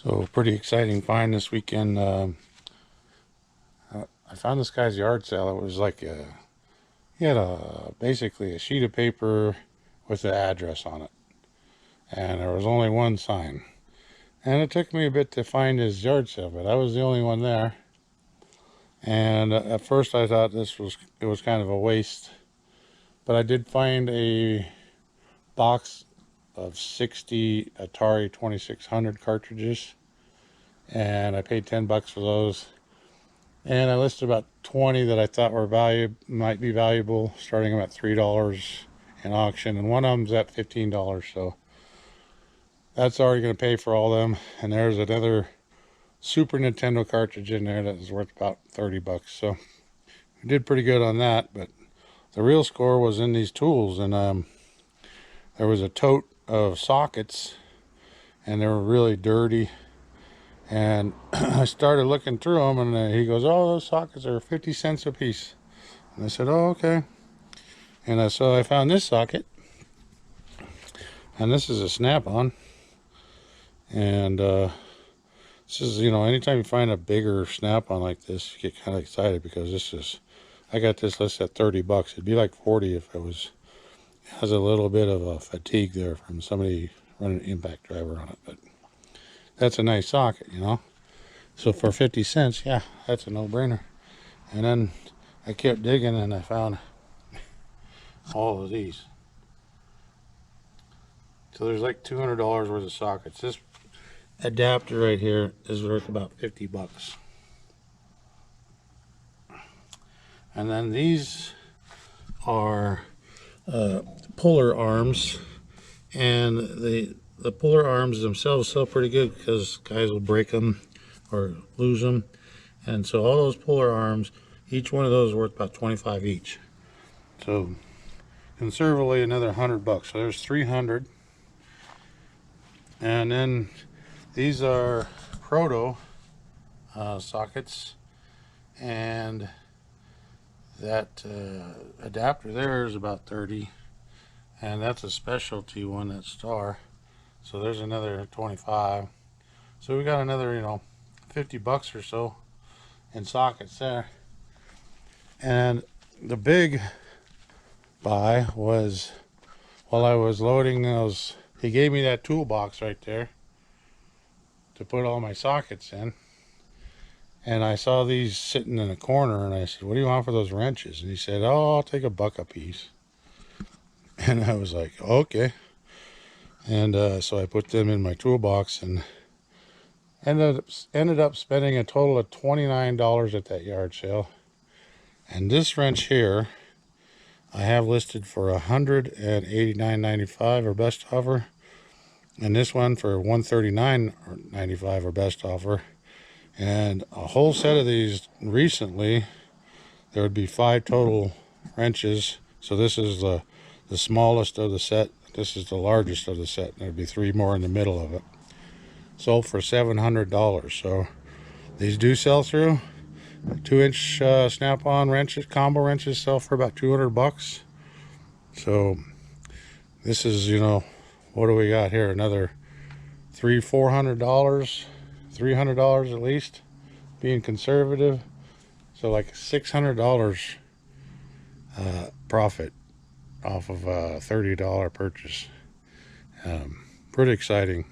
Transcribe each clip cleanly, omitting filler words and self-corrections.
So pretty exciting find this weekend. I found this guy's yard sale. It was like he had basically a sheet of paper with the address on it, and there was only one sign. And it took me a bit to find his yard sale, but I was the only one there. And at first I thought it was kind of a waste, but I did find a box of 60 Atari 2600 cartridges, and I paid $10 for those. And I listed about 20 that I thought might be valuable, starting them at $3 in auction, and one of them's at $15. So that's already going to pay for all of them. And there's another Super Nintendo cartridge in there that is worth about $30. So we did pretty good on that. But the real score was in these tools, and there was a tote of sockets, and they were really dirty. And I started looking through them, and he goes, "Oh, those sockets are 50 cents a piece." And I said, "Oh, okay." And so I found this socket, and this is a snap-on. And this is, anytime you find a bigger snap-on like this, you get kind of excited, because I got this listed at $30. It'd be like 40 if it has a little bit of a fatigue there from somebody running an impact driver on it. But that's a nice socket, So for 50 cents, yeah, that's a no-brainer. And then I kept digging, and I found all of these. So there's like $200 worth of sockets. This adapter right here is worth about $50. And then these are puller arms, and the puller arms themselves sell pretty good because guys will break them or lose them. And so all those puller arms, each one of those is worth about 25 each. So conservatively another $100. So there's 300. And then these are proto sockets, and that adapter there is about 30, and that's a specialty one, that star. So there's another 25. So we got another, $50 or so in sockets there. And the big buy was, while I was loading those, he gave me that toolbox right there to put all my sockets in. And I saw these sitting in a corner, and I said, "What do you want for those wrenches?" And he said, "Oh, I'll take $1 a piece." And I was like, "Okay." And so I put them in my toolbox, and ended up spending a total of $29 at that yard sale. And this wrench here, I have listed for $189.95 or best offer, and this one for $139.95 or best offer. And a whole set of these recently, there would be 5 total wrenches. So this is the smallest of the set. This is the largest of the set. There'd be 3 more in the middle of it. Sold for $700. So these do sell through. 2-inch snap-on wrenches, combo wrenches, sell for about $200. So this is, what do we got here? Another $400, $300 at least, being conservative. So like $600 profit off of a $30 purchase. Pretty exciting,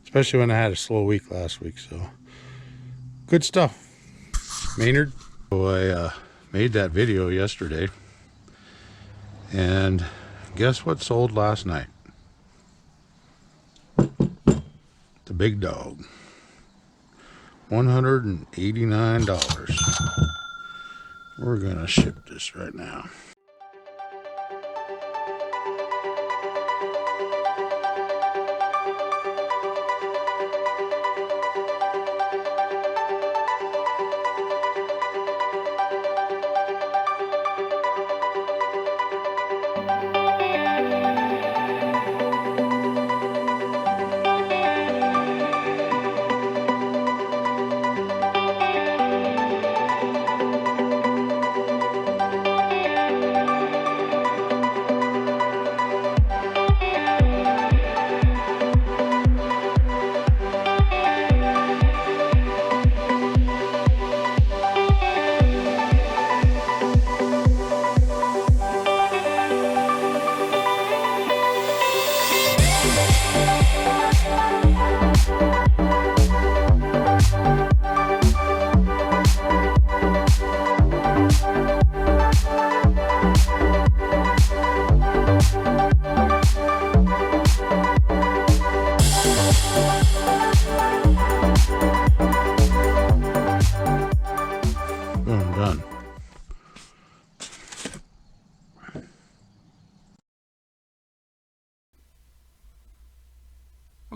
especially when I had a slow week last week. So good stuff, Maynard. So I made that video yesterday, and guess what sold last night? The big dog. $189. We're gonna ship this right now.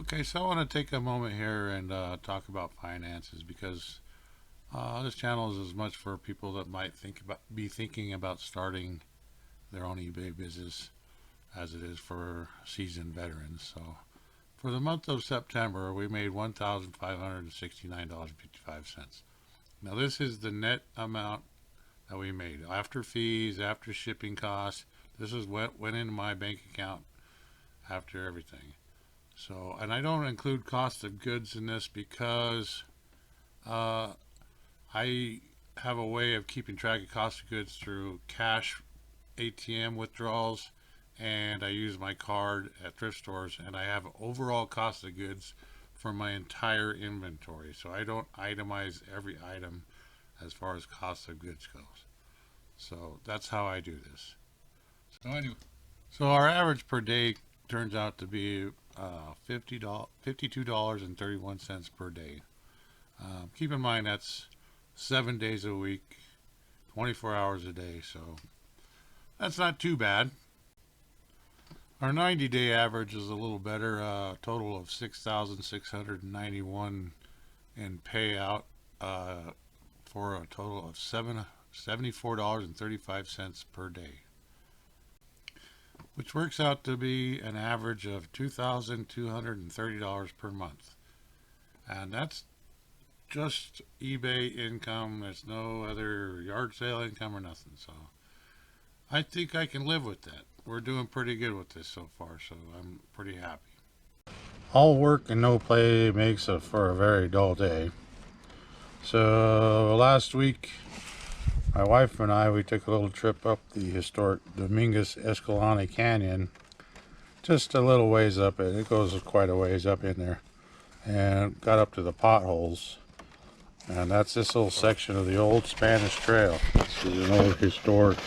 Okay, so I want to take a moment here and talk about finances because this channel is as much for people that might be thinking about starting their own eBay business as it is for seasoned veterans. So for the month of September, we made $1,569.55. Now this is the net amount that we made after fees, after shipping costs. This is what went into my bank account after everything. So, and I don't include cost of goods in this because I have a way of keeping track of cost of goods through cash ATM withdrawals, and I use my card at thrift stores, and I have overall cost of goods for my entire inventory. So I don't itemize every item as far as cost of goods goes. So that's how I do this. So anyway, so our average per day turns out to be $52.31 per day. Keep in mind that's 7 days a week, 24 hours a day, so that's not too bad. Our 90-day average is a little better, total of $6,691 in payout for a total of $74.35 per day, which works out to be an average of $2,230 per month. And that's just eBay income. There's no other yard sale income or nothing. So I think I can live with that. We're doing pretty good with this so far, so I'm pretty happy. All work and no play makes for a very dull day. So last week, my wife and we took a little trip up the historic Dominguez-Escalante Canyon, just a little ways up it. It goes quite a ways up in there, and got up to the potholes. And that's this little section of the old Spanish Trail. This is an old historic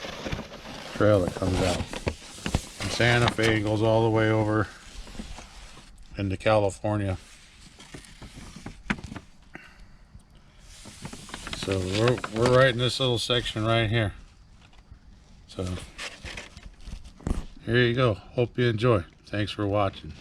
trail that comes out from Santa Fe and goes all the way over into California. So we're right in this little section right here. So here you go. Hope you enjoy. Thanks for watching.